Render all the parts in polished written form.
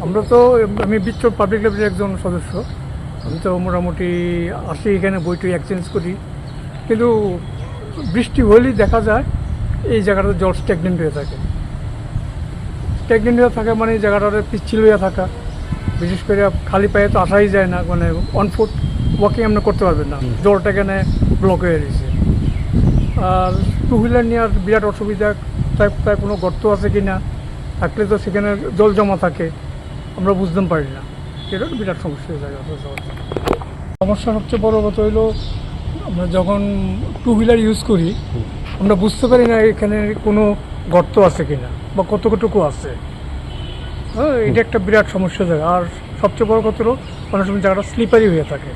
আমরা তো আমি বিশ্ব পাবলিক লাইব্রেরির একজন সদস্য। আমি তো মোটামুটি আসি এখানে বইটই এক্সচেঞ্জ করি, কিন্তু বৃষ্টি হলেই দেখা যায় এই জায়গাটাতে জল স্ট্যাগনেন্ট হয়ে থাকে। স্ট্যাগনেন্ট হয়ে থাকা মানে জায়গাটাতে পিচ্ছিল হয়ে থাকা, বিশেষ করে খালি পায়ে তো আসাই যায় না, মানে অন ফুট ওয়াকিং আমরা করতে পারবেন না, জলটা এখানে ব্লক হয়ে রয়েছে। আর টু হুইলার নেওয়ার বিরাট অসুবিধা, তাই কোনো গর্ত আছে কি না, থাকলে তো সেখানে জল জমা থাকে, আমরা বুঝতে পারি না, এটা বিরাট সমস্যা হয়ে যায়। সমস্যা সবচেয়ে বড় কথা হইলো আমরা যখন টু হুইলার ইউজ করি আমরা বুঝতে পারি না এখানে কোনো গর্ত আছে কিনা বা কতটুকু আছে। হ্যাঁ, এটা একটা বিরাট সমস্যা জায়গা। আর সবচেয়ে বড় কথা হলো অনেক সময় জায়গাটা স্লিপারি হয়ে থাকে।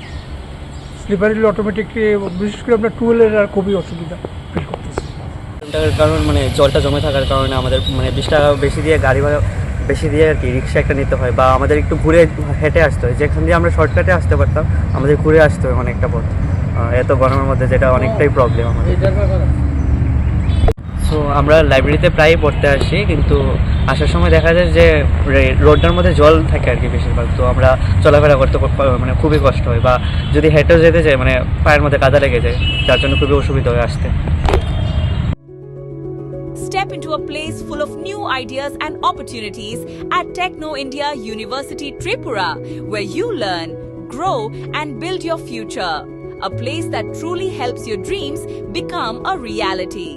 স্লিপারি হলে অটোমেটিকলি বিশেষ করে আমরা টু হুইলার আর খুবই অসুবিধা ফিল করতেছি। টাকার কারণ মানে জলটা জমে থাকার কারণে আমাদের মানে 20 টাকা বেশি দিয়ে গাড়ি ভাড়া বেশি দিয়ে আর কি রিক্সা একটা নিতে হয়, বা আমাদের একটু ঘুরে হেঁটে আসতে হয়। যেখান দিয়ে আমরা শর্টকাটে আসতে পারতাম আমাদের ঘুরে আসতে হয় অনেকটা পথ, এত গরমের মধ্যে, যেটা অনেকটাই প্রবলেম আমাদের। সো আমরা লাইব্রেরিতে প্রায়ই পড়তে আসি, কিন্তু আসার সময় দেখা যায় যে রোডটার মধ্যে জল থাকে আর কি বেশিরভাগ, তো আমরা চলাফেরা করতে মানে খুবই কষ্ট হয়, বা যদি হেঁটেও যেতে চাই মানে পায়ের মধ্যে কাদা লেগে যায়, যার জন্য খুবই অসুবিধা হয় আসতে। Step into a place full of new ideas and opportunities at Techno India University Tripura, where you learn, grow, and build your future. A place that truly helps your dreams become a reality.